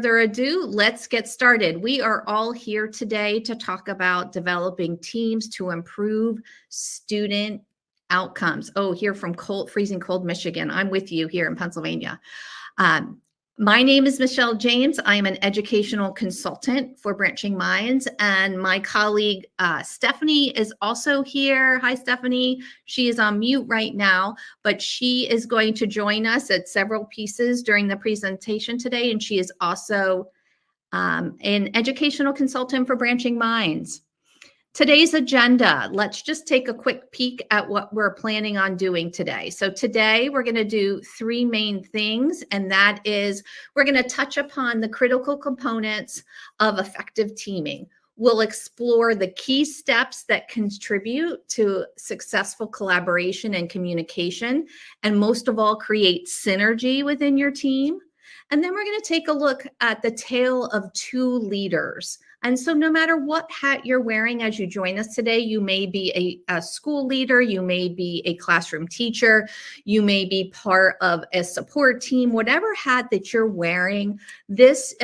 further ado, let's get started. We are all here today to talk about developing teams to improve student outcomes. Oh, here from freezing cold Michigan. I'm with you here in Pennsylvania. My name is Michelle James. I'm an educational consultant for Branching Minds, and my colleague Stephanie is also here. Hi, Stephanie. She is on mute right now, but she is going to join us at several pieces during the presentation today, and she is also an educational consultant for Branching Minds. Today's agenda, let's just take a quick peek at what we're planning on doing today. So today we're going to do three main things, and that is we're going to touch upon the critical components of effective teaming. We'll explore the key steps that contribute to successful collaboration and communication, and most of all, create synergy within your team. And then we're going to take a look at the tale of two leaders. And so no matter what hat you're wearing as you join us today, you may be a school leader, you may be a classroom teacher, you may be part of a support team, whatever hat that you're wearing, this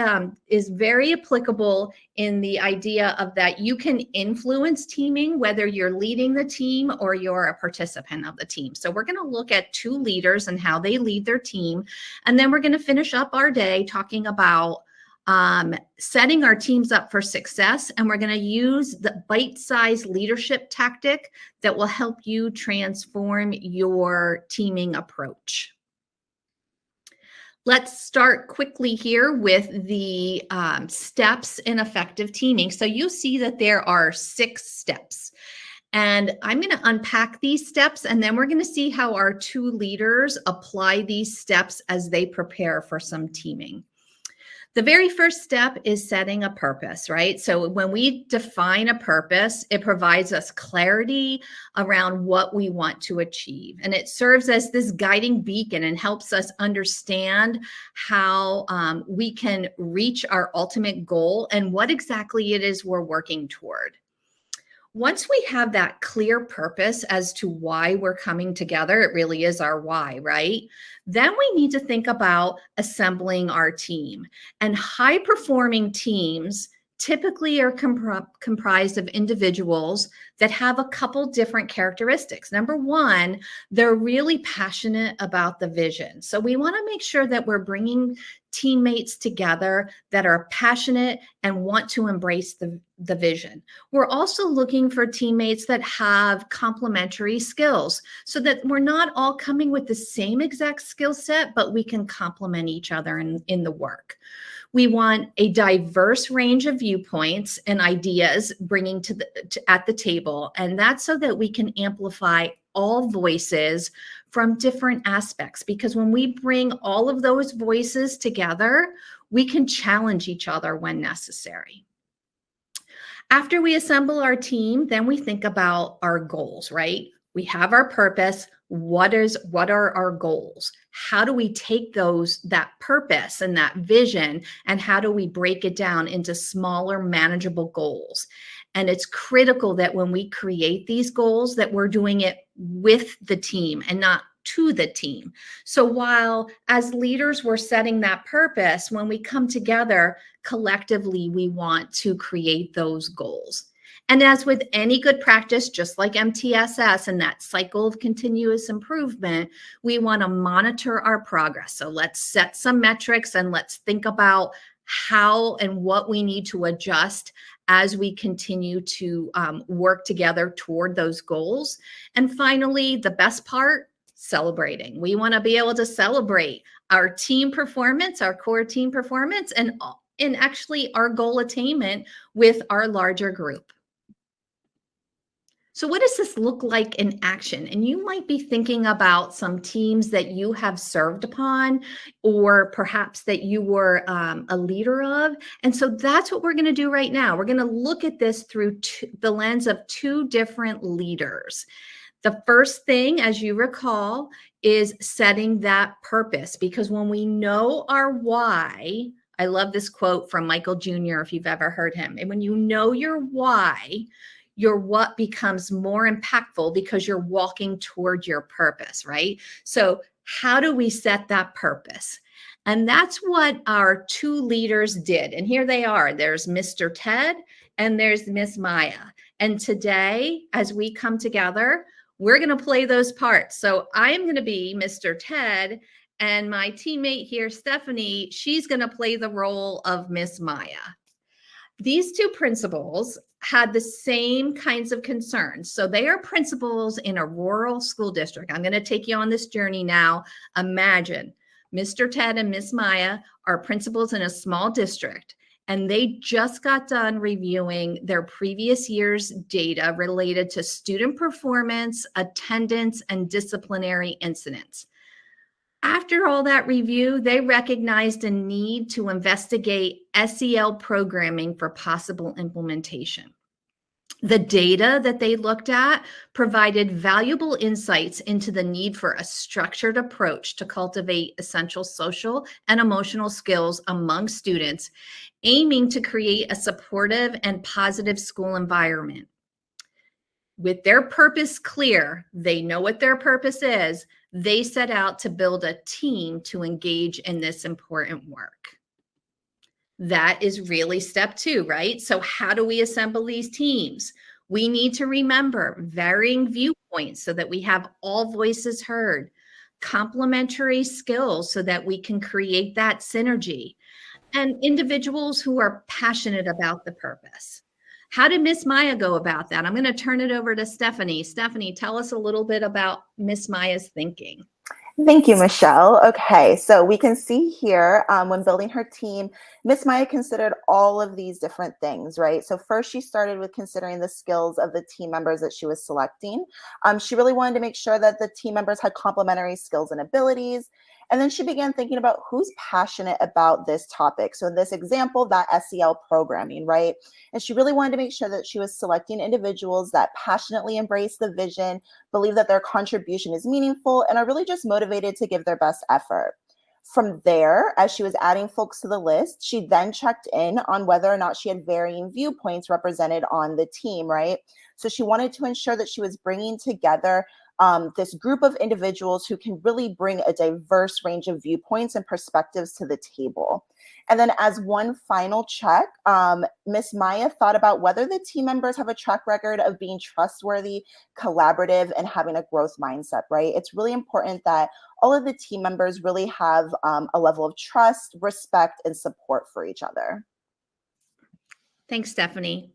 is very applicable in the idea of that you can influence teaming, whether you're leading the team or you're a participant of the team. So we're going to look at two leaders and how they lead their team. And then we're going to finish up our day talking about setting our teams up for success. And we're going to use the bite-sized leadership tactic that will help you transform your teaming approach. Let's start quickly here with the steps in effective teaming. So you see that there are 6 steps. And I'm going to unpack these steps, and then we're going to see how our two leaders apply these steps as they prepare for some teaming. The very first step is setting a purpose, right? So when we define a purpose, it provides us clarity around what we want to achieve. And it serves as this guiding beacon and helps us understand how we can reach our ultimate goal and what exactly it is we're working toward. Once we have that clear purpose as to why we're coming together, it really is our why, right? Then we need to think about assembling our team. And high-performing teams typically are comprised of individuals that have a couple different characteristics. Number one, they're really passionate about the vision. So we want to make sure that we're bringing teammates together that are passionate and want to embrace the vision. We're also looking for teammates that have complementary skills so that we're not all coming with the same exact skill set, but we can complement each other in the work. We want a diverse range of viewpoints and ideas bringing at the table, and that's so that we can amplify all voices from different aspects, because when we bring all of those voices together, we can challenge each other when necessary. After we assemble our team, then we think about our goals, right? We have our purpose. What are our goals? How do we take that purpose and that vision, and how do we break it down into smaller, manageable goals? And it's critical that when we create these goals, that we're doing it with the team and not to the team. So while as leaders, we're setting that purpose, when we come together collectively, we want to create those goals. And as with any good practice, just like MTSS and that cycle of continuous improvement, we want to monitor our progress. So let's set some metrics and let's think about how and what we need to adjust as we continue to work together toward those goals. And finally, the best part, celebrating. We want to be able to celebrate our team performance, our core team performance, and actually our goal attainment with our larger group. So what does this look like in action? And you might be thinking about some teams that you have served upon, or perhaps that you were a leader of. And so that's what we're going to do right now. We're going to look at this through the lens of two different leaders. The first thing, as you recall, is setting that purpose, because when we know our why, I love this quote from Michael Jr., if you've ever heard him. And when you know your why, your what becomes more impactful because you're walking toward your purpose, right? So how do we set that purpose? And that's what our two leaders did. And here they are. There's Mr. Ted and there's Miss Maya. And today, as we come together, we're going to play those parts. So I'm going to be Mr. Ted, and my teammate here, Stephanie, she's going to play the role of Miss Maya. These two principals had the same kinds of concerns. So they are principals in a rural school district. I'm going to take you on this journey now. Imagine Mr. Ted and Miss Maya are principals in a small district, and they just got done reviewing their previous year's data related to student performance, attendance, and disciplinary incidents. After all that review, they recognized a need to investigate SEL programming for possible implementation. The data that they looked at provided valuable insights into the need for a structured approach to cultivate essential social and emotional skills among students, aiming to create a supportive and positive school environment. With their purpose clear, they know what their purpose is, they set out to build a team to engage in this important work. That is really step 2, right? So how do we assemble these teams? We need to remember varying viewpoints so that we have all voices heard, complementary skills so that we can create that synergy, and individuals who are passionate about the purpose. How did Miss Maya go about that? I'm going to turn it over to Stephanie. Stephanie, tell us a little bit about Miss Maya's thinking. Thank you, Michelle. Okay, so we can see here when building her team, Miss Maya considered all of these different things, right? So first she started with considering the skills of the team members that she was selecting. She really wanted to make sure that the team members had complementary skills and abilities. And then she began thinking about who's passionate about this topic. So in this example, that SEL programming, right? And she really wanted to make sure that she was selecting individuals that passionately embrace the vision, believe that their contribution is meaningful, and are really just motivated to give their best effort. From there, as she was adding folks to the list, she then checked in on whether or not she had varying viewpoints represented on the team, right? So she wanted to ensure that she was bringing together this group of individuals who can really bring a diverse range of viewpoints and perspectives to the table. And then as one final check, Miss Maya thought about whether the team members have a track record of being trustworthy, collaborative, and having a growth mindset, right? It's really important that all of the team members really have a level of trust, respect, and support for each other. Thanks, Stephanie.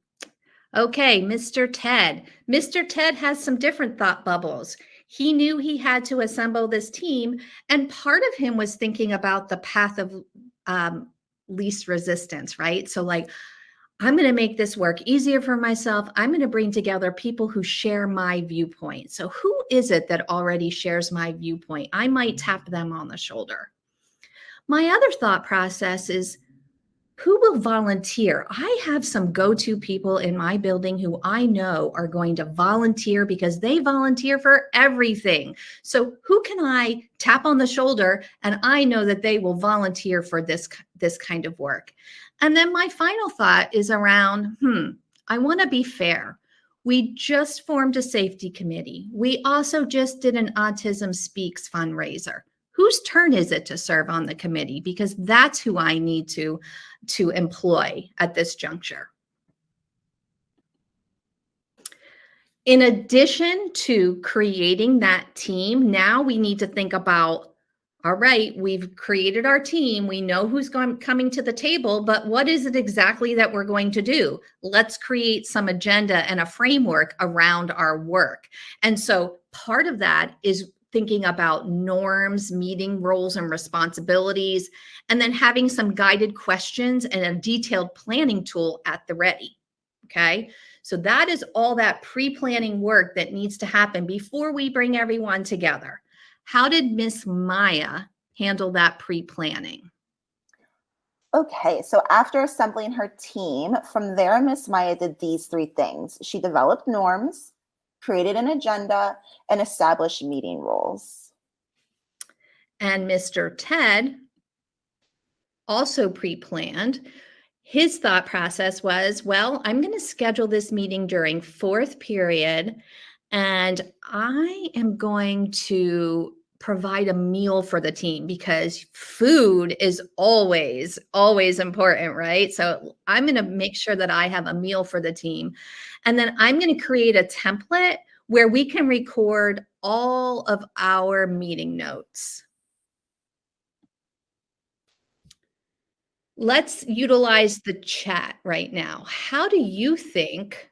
Okay, Mr. Ted. Mr. Ted has some different thought bubbles. He knew he had to assemble this team, and part of him was thinking about the path of least resistance, right? So like, I'm going to make this work easier for myself. I'm going to bring together people who share my viewpoint. So who is it that already shares my viewpoint? I might tap them on the shoulder. My other thought process is, who will volunteer? I have some go-to people in my building who I know are going to volunteer because they volunteer for everything. So who can I tap on the shoulder and I know that they will volunteer for this kind of work? And then my final thought is around, I want to be fair. We just formed a safety committee. We also just did an Autism Speaks fundraiser. Whose turn is it to serve on the committee? Because that's who I need to employ at this juncture. In addition to creating that team, now we need to think about, all right, we've created our team. We know who's coming to the table, but what is it exactly that we're going to do? Let's create some agenda and a framework around our work. And so part of that is thinking about norms, meeting roles and responsibilities, and then having some guided questions and a detailed planning tool at the ready, okay? So that is all that pre-planning work that needs to happen before we bring everyone together. How did Miss Maya handle that pre-planning? Okay, so after assembling her team, from there, Miss Maya did these 3 things. She developed norms, created an agenda, and established meeting roles. And Mr. Ted also pre-planned. His thought process was, well, I'm going to schedule this meeting during 4th period, and I am going to provide a meal for the team because food is always, always important, right? So I'm going to make sure that I have a meal for the team. And then I'm going to create a template where we can record all of our meeting notes. Let's utilize the chat right now. How do you think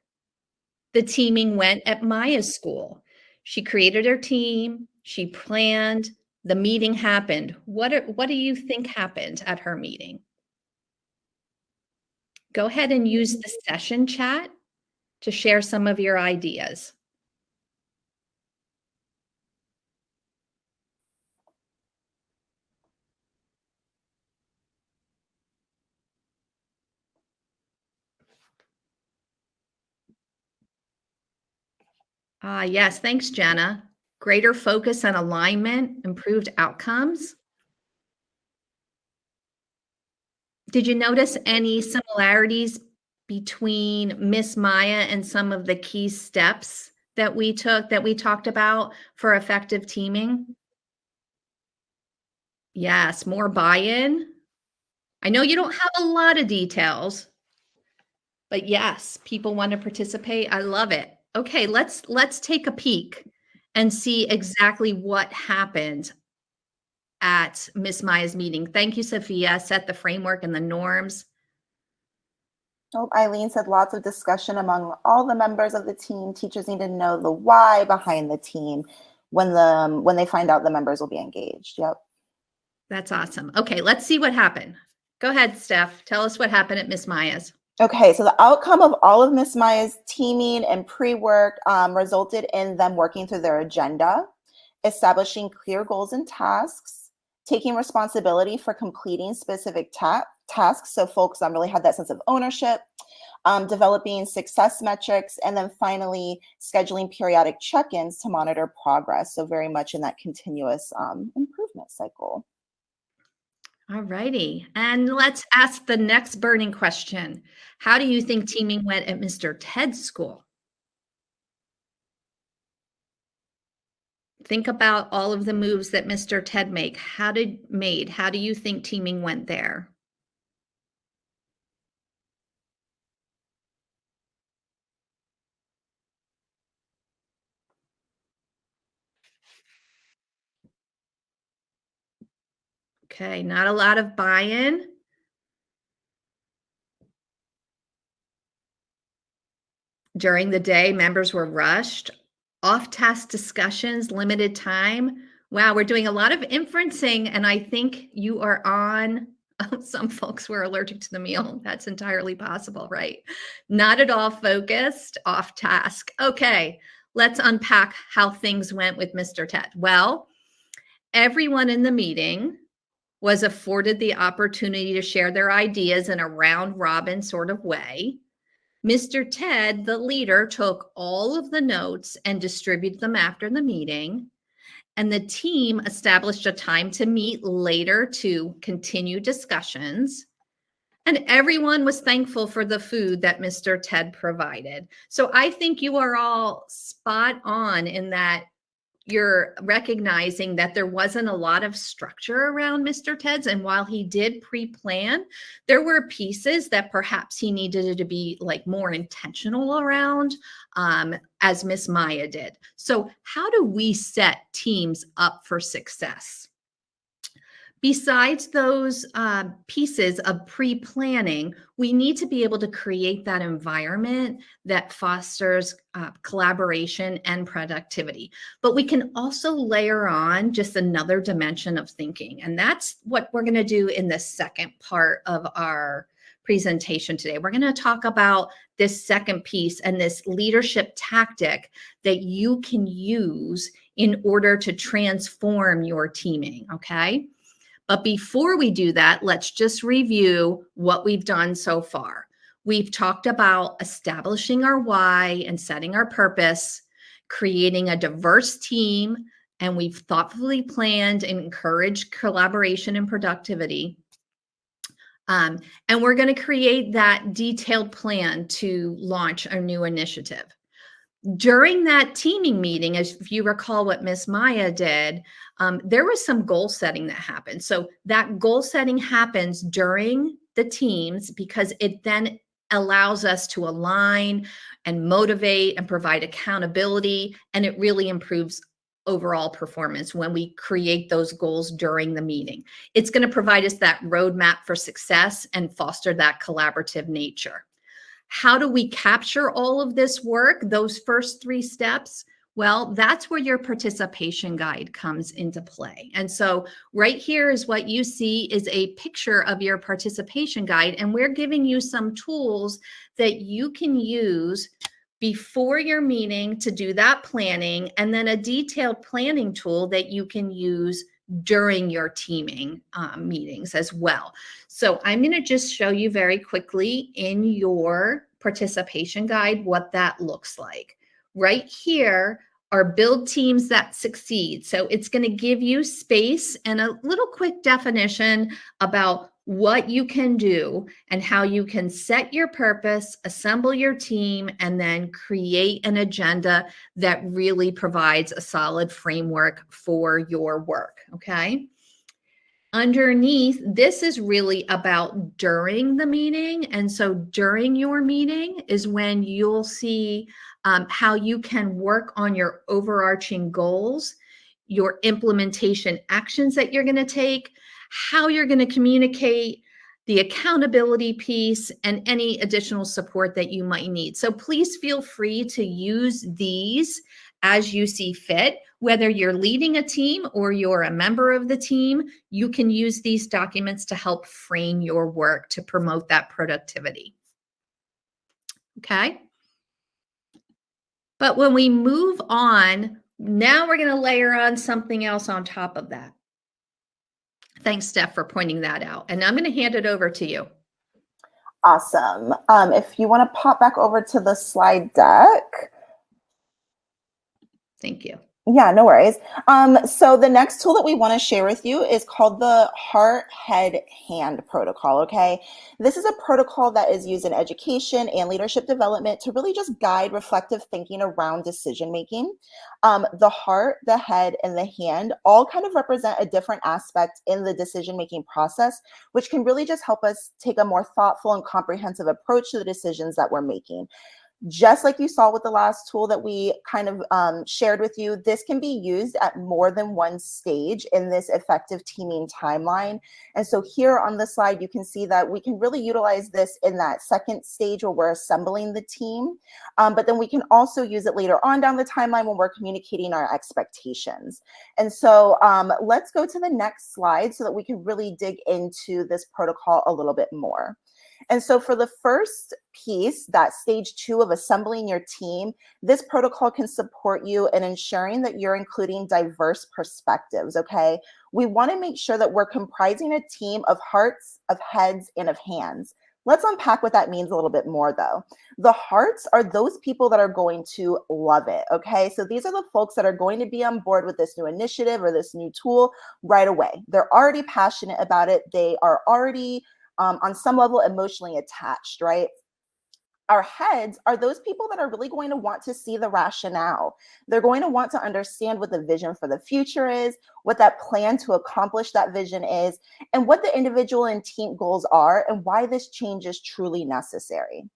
the teaming went at Maya's school? She created her team, she planned, the meeting happened. What do you think happened at her meeting? Go ahead and use the session chat to share some of your ideas. Yes, thanks, Jenna. Greater focus and alignment, improved outcomes. Did you notice any similarities between Miss Maya and some of the key steps that we took, that we talked about for effective teaming? Yes, more buy-in. I know you don't have a lot of details, but yes, people want to participate. I love it. Okay, let's take a peek and see exactly what happened at Miss Maya's meeting. Thank you, Sophia. Set the framework and the norms. Oh, Eileen said lots of discussion among all the members of the team. Teachers need to know the why behind the team when they find out the members will be engaged. Yep. That's awesome. Okay, let's see what happened. Go ahead, Steph. Tell us what happened at Miss Maya's. Okay, so the outcome of all of Miss Maya's teaming and pre-work resulted in them working through their agenda, establishing clear goals and tasks, taking responsibility for completing specific tasks, so folks really had that sense of ownership, developing success metrics, and then finally scheduling periodic check-ins to monitor progress. So very much in that continuous improvement cycle. All righty. And let's ask the next burning question. How do you think teaming went at Mr. Ted's school? Think about all of the moves that Mr. Ted made. How do you think teaming went there? Okay, not a lot of buy-in. During the day, members were rushed. Off-task discussions, limited time. Wow, we're doing a lot of inferencing, and I think you are on. Some folks were allergic to the meal. That's entirely possible, right? Not at all focused, off task. Okay, let's unpack how things went with Mr. Ted. Well, everyone in the meeting was afforded the opportunity to share their ideas in a round robin sort of way. Mr. Ted, the leader, took all of the notes and distributed them after the meeting. And the team established a time to meet later to continue discussions. And everyone was thankful for the food that Mr. Ted provided. So I think you are all spot on in that you're recognizing that there wasn't a lot of structure around Mr. Ted's. And while he did pre-plan, there were pieces that perhaps he needed to be like more intentional around, as Miss Maya did. So how do we set teams up for success? Besides those pieces of pre-planning, we need to be able to create that environment that fosters collaboration and productivity. But we can also layer on just another dimension of thinking. And that's what we're going to do in the second part of our presentation today. We're going to talk about this second piece and this leadership tactic that you can use in order to transform your teaming, okay? But before we do that, let's just review what we've done so far. We've talked about establishing our why and setting our purpose, creating a diverse team, and we've thoughtfully planned and encouraged collaboration and productivity. And we're going to create that detailed plan to launch a new initiative. During that teaming meeting, as if you recall what Miss Maya did, there was some goal setting that happened. So that goal setting happens during the teams because it then allows us to align and motivate and provide accountability, and it really improves overall performance when we create those goals during the meeting. It's going to provide us that roadmap for success and foster that collaborative nature. How do we capture all of this work, those first 3 steps? Well, that's where your participation guide comes into play. And so right here is what you see is a picture of your participation guide, and we're giving you some tools that you can use before your meeting to do that planning, and then a detailed planning tool that you can use during your teaming meetings as well. So I'm going to just show you very quickly in your participation guide what that looks like. Right here are build teams that succeed. So it's going to give you space and a little quick definition about what you can do and how you can set your purpose, assemble your team, and then create an agenda that really provides a solid framework for your work. Okay. Underneath, this is really about during the meeting. And so during your meeting is when you'll see how you can work on your overarching goals, your implementation actions that you're going to take, how you're going to communicate, the accountability piece, and any additional support that you might need. So please feel free to use these as you see fit. Whether you're leading a team or you're a member of the team, you can use these documents to help frame your work to promote that productivity. Okay. But when we move on, now we're going to layer on something else on top of that. Thanks, Steph, for pointing that out. And I'm going to hand it over to you. Awesome. If you want to pop back over to the slide deck. Thank you. Yeah, no worries. So the next tool that we want to share with you is called the Heart, Head, Hand protocol, okay? This is a protocol that is used in education and leadership development to really just guide reflective thinking around decision-making. The heart, the head, and the hand all kind of represent a different aspect in the decision-making process, which can really just help us take a more thoughtful and comprehensive approach to the decisions that we're making. Just like you saw with the last tool that we kind of shared with you, this can be used at more than one stage in this effective teaming timeline. And so here on the slide, you can see that we can really utilize this in that second stage where we're assembling the team. But then we can also use it later on down the timeline when we're communicating our expectations. And so let's go to the next slide so that we can really dig into this protocol a little bit more. And so for the first piece, that stage 2 of assembling your team, this protocol can support you in ensuring that you're including diverse perspectives, okay? We want to make sure that we're comprising a team of hearts, of heads, and of hands. Let's unpack what that means a little bit more though. The hearts are those people that are going to love it, okay? So these are the folks that are going to be on board with this new initiative or this new tool right away. They're already passionate about it. They are already on some level emotionally attached, right? Our heads are those people that are really going to want to see the rationale. They're going to want to understand what the vision for the future is, what that plan to accomplish that vision is, and what the individual and team goals are, and why this change is truly necessary.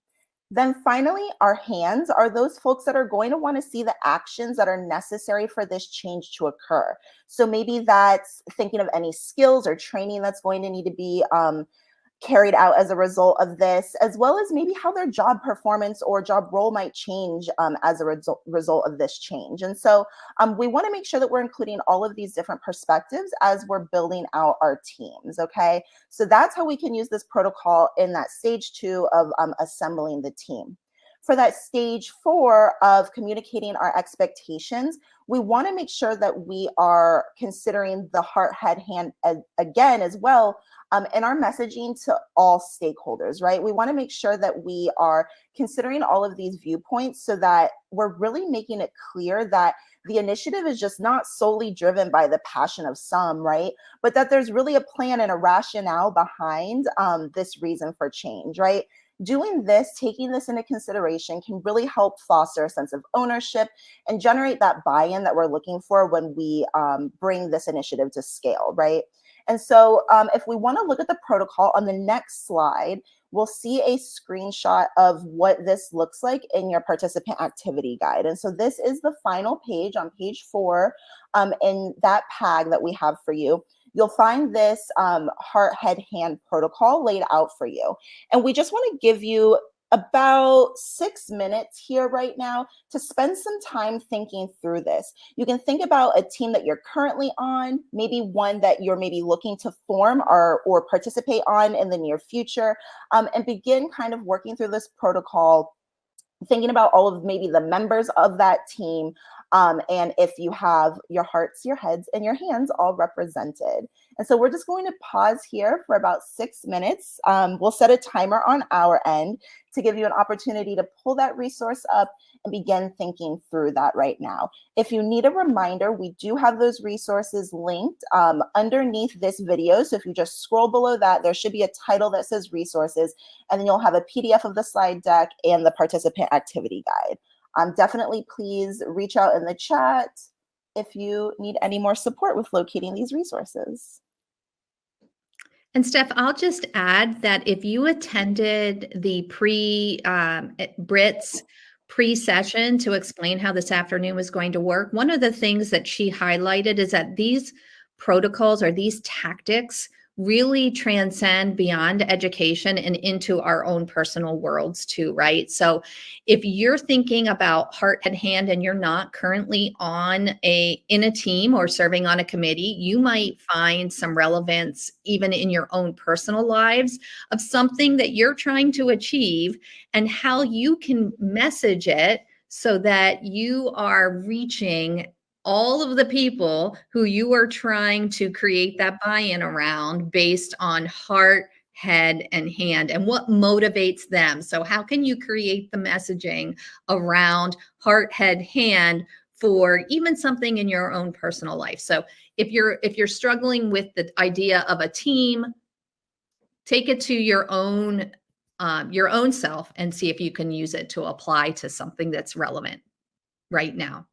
Then finally, our hands are those folks that are going to want to see the actions that are necessary for this change to occur. So maybe that's thinking of any skills or training that's going to need to be carried out as a result of this, as well as maybe how their job performance or job role might change as a result of this change. And so we want to make sure that we're including all of these different perspectives as we're building out our teams, okay? So that's how we can use this protocol in that stage 2 of assembling the team. For that stage 4 of communicating our expectations, we want to make sure that we are considering the heart, head, hand again as well in our messaging to all stakeholders, right? We want to make sure that we are considering all of these viewpoints so that we're really making it clear that the initiative is just not solely driven by the passion of some, right? But that there's really a plan and a rationale behind this reason for change, right? Doing this, taking this into consideration, can really help foster a sense of ownership and generate that buy-in that we're looking for when we bring this initiative to scale, right? And so if we want to look at the protocol on the next slide, we'll see a screenshot of what this looks like in your participant activity guide. And so this is the final page on page 4 in that PAG that we have for you. You'll find this heart, head, hand protocol laid out for you. And we just want to give you about 6 minutes here right now to spend some time thinking through this. You can think about a team that you're currently on, maybe one that you're maybe looking to form or participate on in the near future, and begin kind of working through this protocol, thinking about all of maybe the members of that team, and if you have your hearts, your heads, and your hands all represented. And so we're just going to pause here for about 6 minutes. We'll set a timer on our end to give you an opportunity to pull that resource up and begin thinking through that right now. If you need a reminder, we do have those resources linked underneath this video. So if you just scroll below that, there should be a title that says resources, and then you'll have a PDF of the slide deck and the participant activity guide. Definitely please reach out in the chat if you need any more support with locating these resources. And Steph, I'll just add that if you attended the Brit's pre-session to explain how this afternoon was going to work, one of the things that she highlighted is that these protocols or these tactics really transcend beyond education and into our own personal worlds too, right? So if you're thinking about heart, head, hand, and you're not currently in a team or serving on a committee, you might find some relevance even in your own personal lives of something that you're trying to achieve and how you can message it so that you are reaching all of the people who you are trying to create that buy-in around based on heart, head, and hand, and what motivates them. So how can you create the messaging around heart, head, hand for even something in your own personal life? So if you're struggling with the idea of a team, take it to your own self and see if you can use it to apply to something that's relevant right now.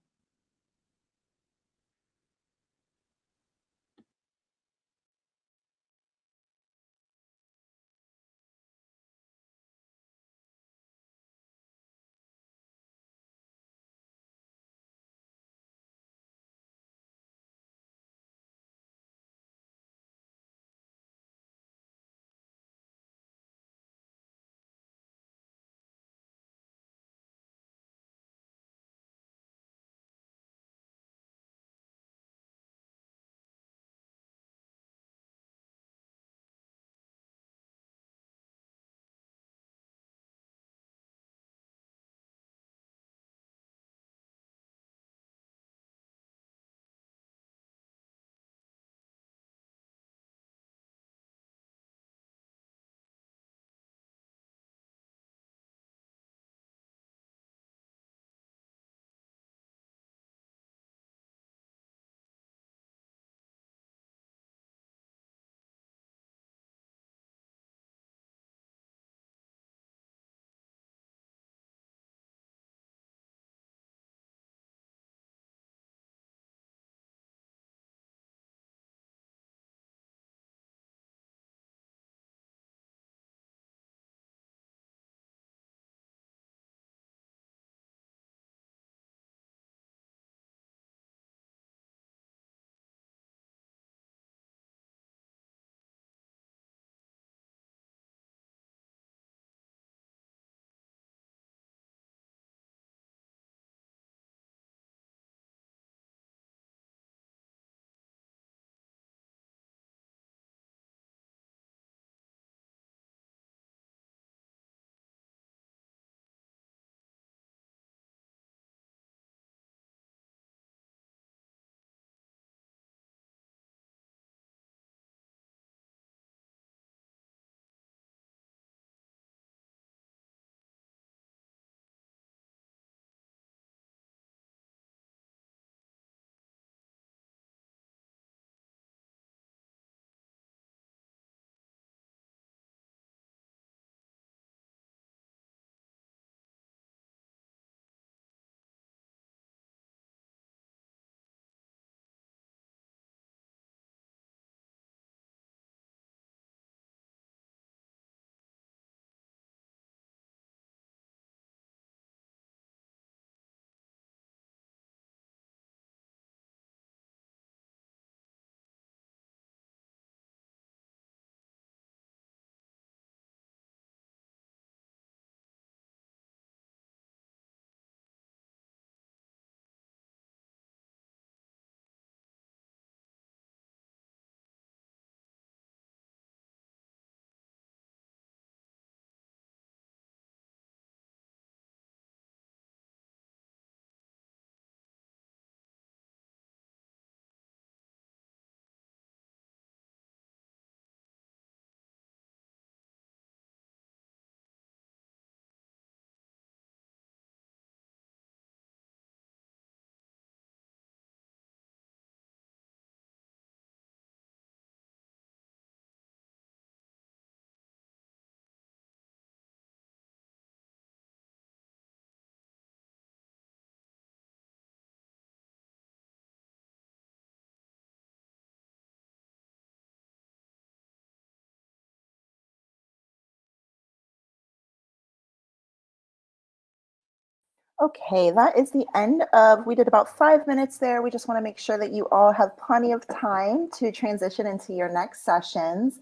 Okay, that is the end of, we did about 5 minutes there. We just want to make sure that you all have plenty of time to transition into your next sessions.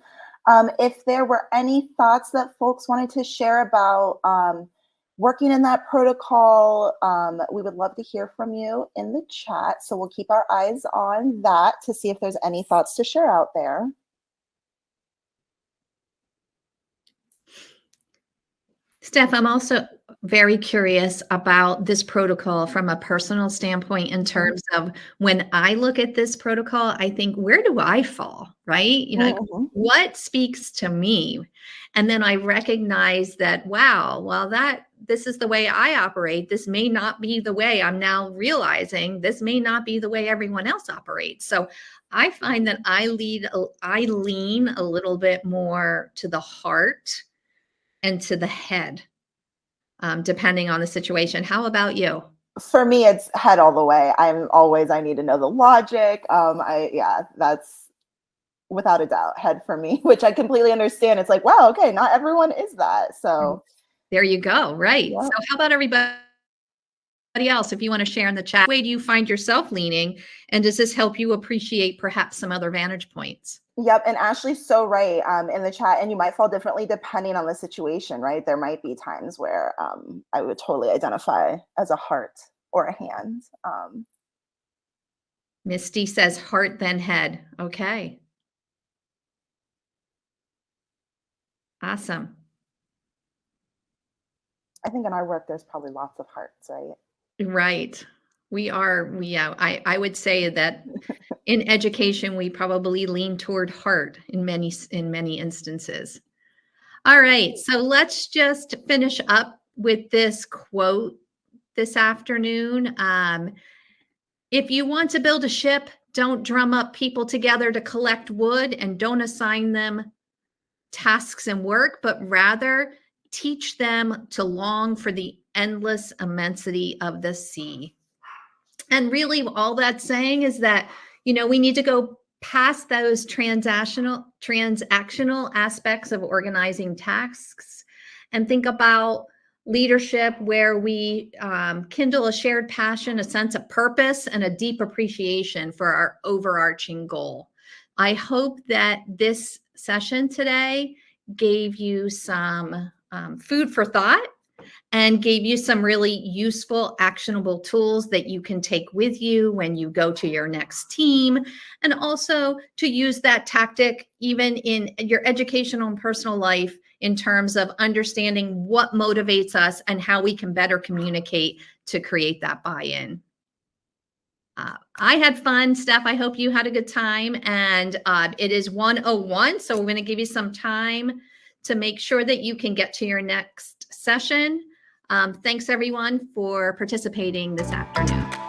If there were any thoughts that folks wanted to share about working in that protocol, we would love to hear from you in the chat. So we'll keep our eyes on that to see if there's any thoughts to share out there. Steph, I'm also very curious about this protocol from a personal standpoint in terms of when I look at this protocol, I think, where do I fall, right? What speaks to me? And then I recognize that, wow, well, this is the way I operate. This may not be the way I'm now realizing this may not be the way everyone else operates. So I find that I lean a little bit more to the heart and to the head, depending on the situation. How about you? For me, it's head all the way. I need to know the logic. That's without a doubt head for me, which I completely understand. It's like, wow, okay, not everyone is that. So there you go. Right. Yeah. So how about everybody else? If you want to share in the chat, where do you find yourself leaning? And does this help you appreciate perhaps some other vantage points? Yep. And Ashley's so right in the chat. And you might fall differently depending on the situation, right? There might be times where I would totally identify as a heart or a hand. Misty says heart, then head. Okay. Awesome. I think in our work, there's probably lots of hearts, right? Right. I would say that in education, we probably lean toward heart in many instances. All right. So let's just finish up with this quote this afternoon. If you want to build a ship, don't drum up people together to collect wood and don't assign them tasks and work, but rather teach them to long for the endless immensity of the sea. And really all that's saying is that, we need to go past those transactional aspects of organizing tasks and think about leadership where we kindle a shared passion, a sense of purpose, and a deep appreciation for our overarching goal. I hope that this session today gave you some food for thought and gave you some really useful, actionable tools that you can take with you when you go to your next team, and also to use that tactic even in your educational and personal life in terms of understanding what motivates us and how we can better communicate to create that buy-in. I had fun, Steph. I hope you had a good time. And it is 1:01, so we're going to give you some time to make sure that you can get to your next session. Thanks, everyone, for participating this afternoon.